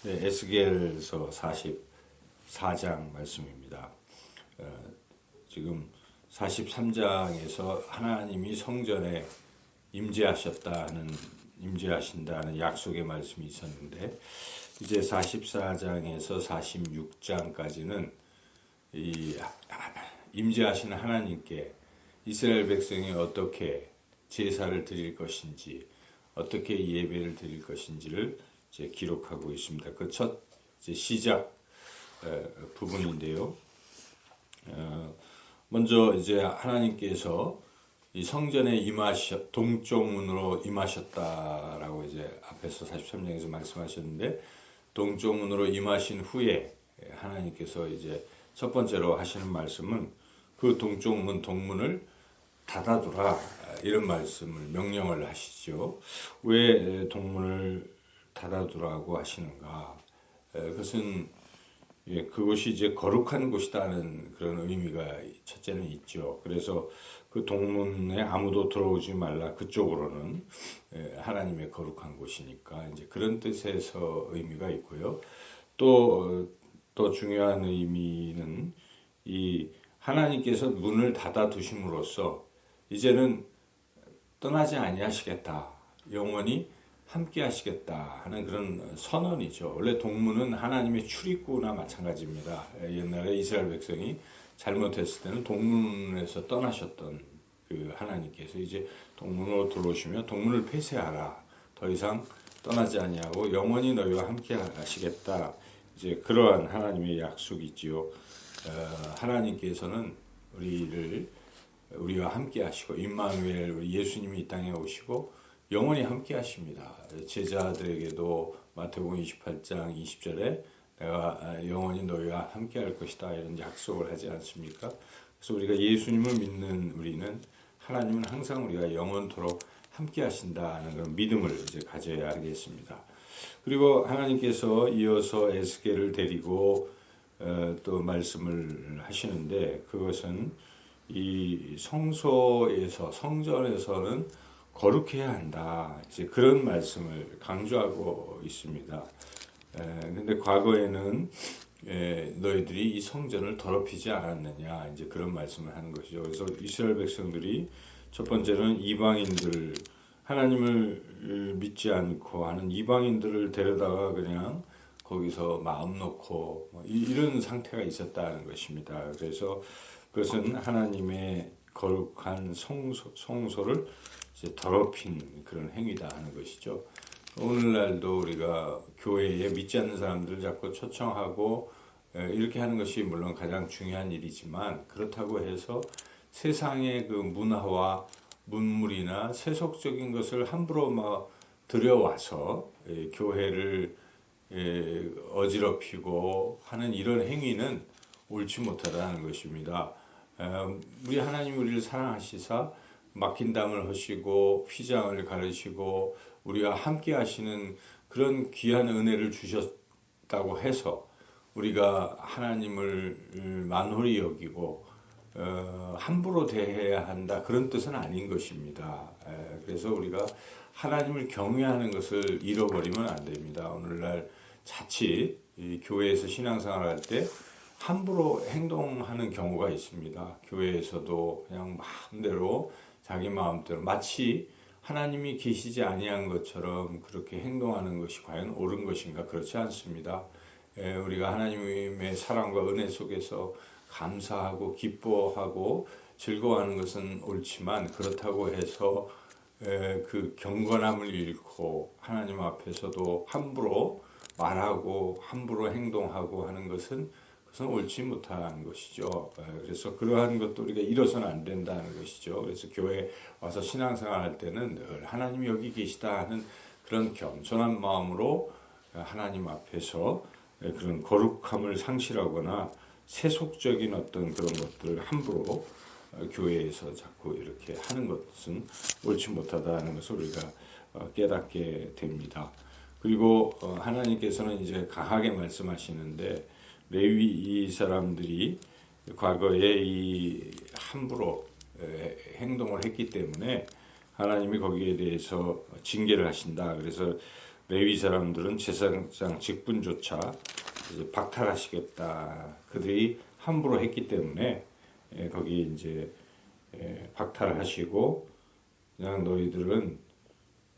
네, 에스겔서 44장 말씀입니다. 지금 43장에서 하나님이 성전에 임재하신다는 약속의 말씀이 있었는데, 이제 44장에서 46장까지는 이 임재하시는 하나님께 이스라엘 백성이 어떻게 제사를 드릴 것인지, 어떻게 예배를 드릴 것인지를 이제 기록하고 있습니다. 그 첫 시작 부분인데요. 먼저 이제 하나님께서 이 성전에 동쪽문으로 임하셨다라고 이제 앞에서 43장에서 말씀하셨는데, 동쪽문으로 임하신 후에 하나님께서 이제 첫 번째로 하시는 말씀은 그 동문을 닫아두라, 이런 말씀을 명령을 하시죠. 왜 동문을 닫아두라고 하시는가? 그것은 그곳이 이제 거룩한 곳이다는 그런 의미가 첫째는 있죠. 그래서 그 동문에 아무도 들어오지 말라, 그쪽으로는 하나님의 거룩한 곳이니까 이제 그런 뜻에서 의미가 있고요. 또 중요한 의미는 이 하나님께서 문을 닫아 두심으로써 이제는 떠나지 아니하시겠다, 영원히 함께 하시겠다 하는 그런 선언이죠. 원래 동문은 하나님의 출입구나 마찬가지입니다. 옛날에 이스라엘 백성이 잘못했을 때는 동문에서 떠나셨던 그 하나님께서 이제 동문으로 들어오시며 동문을 폐쇄하라, 더 이상 떠나지 아니하고 영원히 너희와 함께 하시겠다, 이제 그러한 하나님의 약속이지요. 하나님께서는 우리와 함께 하시고, 임마누엘, 우리 예수님이 이 땅에 오시고 영원히 함께 하십니다. 제자들에게도 마태복음 28장 20절에 내가 영원히 너희와 함께 할 것이다, 이런 약속을 하지 않습니까? 그래서 우리가 예수님을 믿는 우리는 하나님은 항상 우리가 영원토록 함께 하신다는 그런 믿음을 이제 가져야 하겠습니다. 그리고 하나님께서 이어서 에스겔을 데리고 또 말씀을 하시는데, 그것은 이 성전에서는 거룩해야 한다, 이제 그런 말씀을 강조하고 있습니다. 근데 과거에는 너희들이 이 성전을 더럽히지 않았느냐, 이제 그런 말씀을 하는 것이죠. 그래서 이스라엘 백성들이 첫 번째는 이방인들, 하나님을 믿지 않고 하는 이방인들을 데려다가 그냥 거기서 마음 놓고 이런 상태가 있었다는 것입니다. 그래서 그것은 하나님의 거룩한 성소를 이제 더럽힌 그런 행위다 하는 것이죠. 오늘날도 우리가 교회에 믿지 않는 사람들을 자꾸 초청하고 이렇게 하는 것이 물론 가장 중요한 일이지만, 그렇다고 해서 세상의 그 문화와 문물이나 세속적인 것을 함부로 들여와서 교회를 어지럽히고 하는 이런 행위는 옳지 못하다는 것입니다. 우리 하나님이 우리를 사랑하시사 막힌 담을 하시고 휘장을 가르시고 우리와 함께 하시는 그런 귀한 은혜를 주셨다고 해서 우리가 하나님을 만홀히 여기고 함부로 대해야 한다, 그런 뜻은 아닌 것입니다. 그래서 우리가 하나님을 경외하는 것을 잃어버리면 안 됩니다. 오늘날 자칫 이 교회에서 신앙생활할 때 함부로 행동하는 경우가 있습니다. 교회에서도 그냥 마음대로 자기 마음대로 마치 하나님이 계시지 아니한 것처럼 그렇게 행동하는 것이 과연 옳은 것인가? 그렇지 않습니다. 우리가 하나님의 사랑과 은혜 속에서 감사하고 기뻐하고 즐거워하는 것은 옳지만, 그렇다고 해서 그 경건함을 잃고 하나님 앞에서도 함부로 말하고 함부로 행동하고 하는 것은 옳지 못한 것이죠. 그래서 그러한 것도 우리가 잃어서는 안 된다는 것이죠. 그래서 교회에 와서 신앙생활 할 때는 늘 하나님이 여기 계시다 하는 그런 겸손한 마음으로 하나님 앞에서 그런 거룩함을 상실하거나 세속적인 어떤 그런 것들을 함부로 교회에서 자꾸 이렇게 하는 것은 옳지 못하다는 것을 우리가 깨닫게 됩니다. 그리고 하나님께서는 이제 강하게 말씀하시는데, 레위 이 사람들이 과거에 이 함부로 행동을 했기 때문에 하나님이 거기에 대해서 징계를 하신다. 그래서 레위 사람들은 제사장 직분조차 이제 박탈하시겠다. 그들이 함부로 했기 때문에 거기 이제 박탈하시고 그냥 너희들은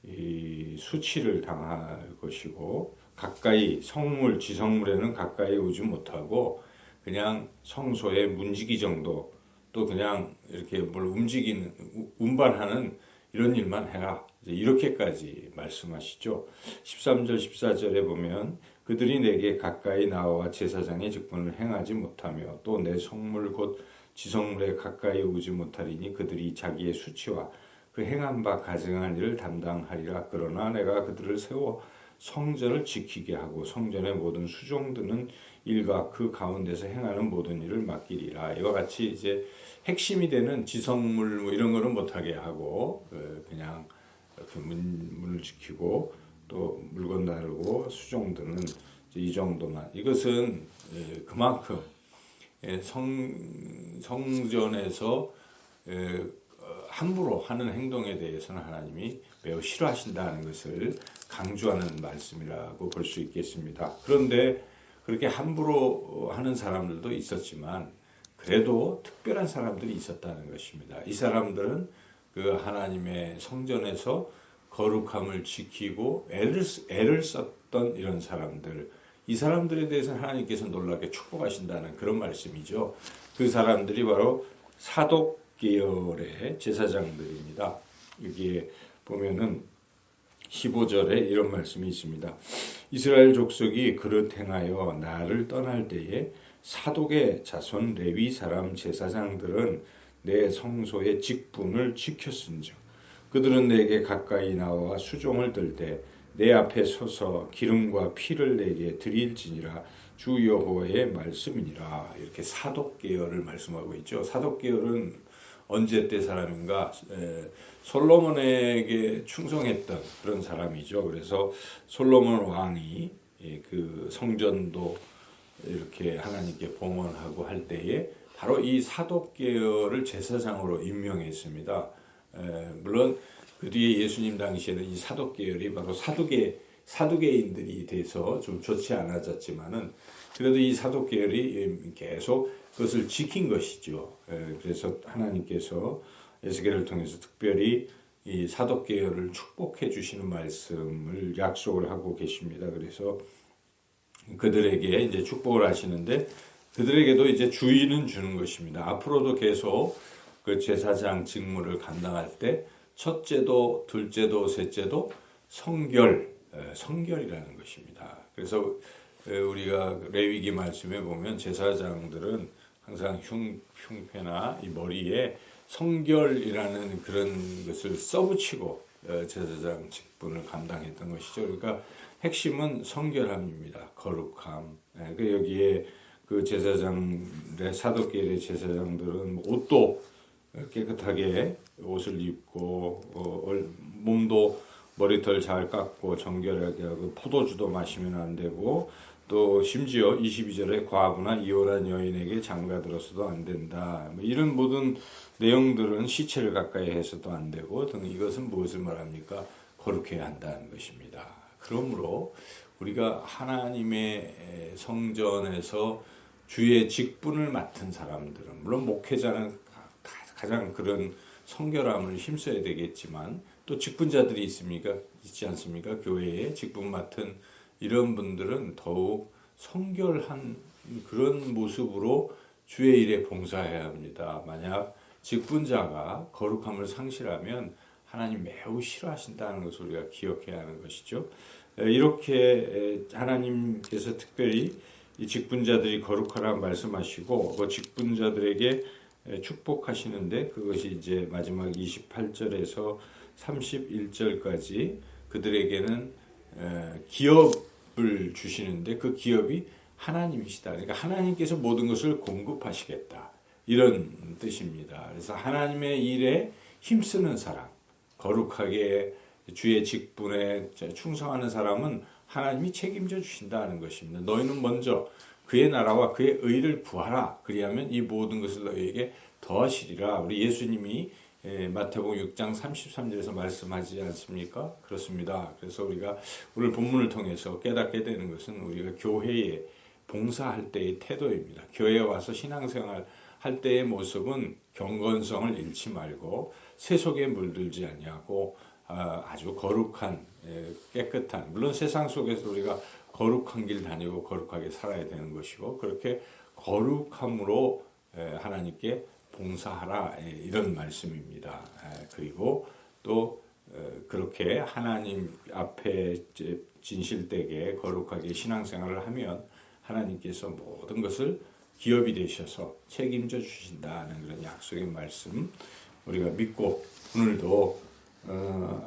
이 수치를 당할 것이고 가까이 성물 지성물에는 가까이 오지 못하고 그냥 성소의 문지기 정도 또 그냥 이렇게 뭘 움직이는 운반하는 이런 일만 해라. 이렇게까지 말씀하시죠. 13절 14절에 보면 그들이 내게 가까이 나와 제사장의 직분을 행하지 못하며 또 내 성물 곧 지성물에 가까이 오지 못하리니 그들이 자기의 수치와 그 행한 바 가증한 일을 담당하리라. 그러나 내가 그들을 세워 성전을 지키게 하고 성전의 모든 수종드는 일과 그 가운데서 행하는 모든 일을 맡기리라. 이와 같이 이제 핵심이 되는 지성물 뭐 이런 거는 못하게 하고 그냥 이렇게 문을 지키고 또 물건 다루고 수종드는 이 정도만. 이것은 그만큼 성전에서 함부로 하는 행동에 대해서는 하나님이 매우 싫어하신다는 것을 강조하는 말씀이라고 볼 수 있겠습니다. 그런데 그렇게 함부로 하는 사람들도 있었지만 그래도 특별한 사람들이 있었다는 것입니다. 이 사람들은 그 하나님의 성전에서 거룩함을 지키고 애를 썼던 이런 사람들, 이 사람들에 대해서는 하나님께서 놀랍게 축복하신다는 그런 말씀이죠. 그 사람들이 바로 사독 계열의 제사장들입니다. 여기에 보면은 15절에 이런 말씀이 있습니다. 이스라엘 족속이 그릇 행하여 나를 떠날 때에 사독의 자손 레위 사람 제사장들은 내 성소의 직분을 지켰은즉 그들은 내게 가까이 나와 수종을 들 때 내 앞에 서서 기름과 피를 내게 드릴지니라. 주 여호와의 말씀이니라. 이렇게 사독 계열을 말씀하고 있죠. 사독 계열은 언제 때 사람인가? 솔로몬에게 충성했던 그런 사람이죠. 그래서 솔로몬 왕이 그 성전도 이렇게 하나님께 봉헌하고 할 때에 바로 이 사독 계열을 제사장으로 임명했습니다. 물론 그 뒤에 예수님 당시에는 이 사독 계열이 바로 사두개인들이 돼서 좀 좋지 않아졌지만은 그래도 이 사독 계열이 계속 그것을 지킨 것이죠. 그래서 하나님께서 에스겔을 통해서 특별히 이 사독 계열을 축복해 주시는 말씀을 약속을 하고 계십니다. 그래서 그들에게 이제 축복을 하시는데 그들에게도 이제 주의는 주는 것입니다. 앞으로도 계속 그 제사장 직무를 감당할 때 첫째도, 둘째도, 셋째도 성결이라는 것입니다. 그래서 우리가 레위기 말씀에 보면 제사장들은 항상 흉패나 이 머리에 성결이라는 그런 것을 써붙이고 제사장 직분을 감당했던 것이죠. 그러니까 핵심은 성결함입니다. 거룩함. 여기에 그 제사장의 사독계의 제사장들은 옷도 깨끗하게 옷을 입고 몸도 머리털 잘 깎고 정결하게 하고 포도주도 마시면 안 되고 또 심지어 22절에 과부나 이혼한 여인에게 장가들어서도 안 된다. 이런 모든 내용들은 시체를 가까이 해서도 안 되고 등 이것은 무엇을 말합니까? 거룩해야 한다는 것입니다. 그러므로 우리가 하나님의 성전에서 주의 직분을 맡은 사람들은 물론 목회자는 가장 그런 성결함을 힘써야 되겠지만 또 직분자들이 있지 않습니까? 교회에 직분 맡은 이런 분들은 더욱 성결한 그런 모습으로 주의 일에 봉사해야 합니다. 만약 직분자가 거룩함을 상실하면 하나님 매우 싫어하신다는 것을 우리가 기억해야 하는 것이죠. 이렇게 하나님께서 특별히 이 직분자들이 거룩하라 말씀하시고 그 직분자들에게 축복하시는데 그것이 이제 마지막 28절에서 31절까지 그들에게는 기업을 주시는데 그 기업이 하나님이시다. 그러니까 하나님께서 모든 것을 공급하시겠다. 이런 뜻입니다. 그래서 하나님의 일에 힘쓰는 사람, 거룩하게 주의 직분에 충성하는 사람은 하나님이 책임져 주신다는 것입니다. 너희는 먼저 그의 나라와 그의 의를 구하라. 그리하면 이 모든 것을 너희에게 더하시리라. 우리 예수님이 마태복음 6장 33절에서 말씀하지 않습니까? 그렇습니다. 그래서 우리가 오늘 본문을 통해서 깨닫게 되는 것은 우리가 교회에 봉사할 때의 태도입니다. 교회에 와서 신앙생활 할 때의 모습은 경건성을 잃지 말고 세속에 물들지 아니하고 아주 거룩한 깨끗한, 물론 세상 속에서 우리가 거룩한 길 다니고 거룩하게 살아야 되는 것이고, 그렇게 거룩함으로 하나님께 봉사하라, 이런 말씀입니다. 그리고 또 그렇게 하나님 앞에 진실되게 거룩하게 신앙생활을 하면 하나님께서 모든 것을 기업이 되셔서 책임져 주신다는 그런 약속의 말씀 우리가 믿고, 오늘도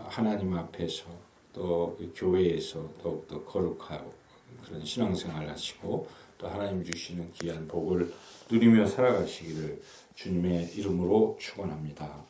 하나님 앞에서 또 교회에서 더욱더 거룩하고 그런 신앙생활을 하시고 또 하나님 주시는 귀한 복을 누리며 살아가시기를 주님의 이름으로 축원합니다.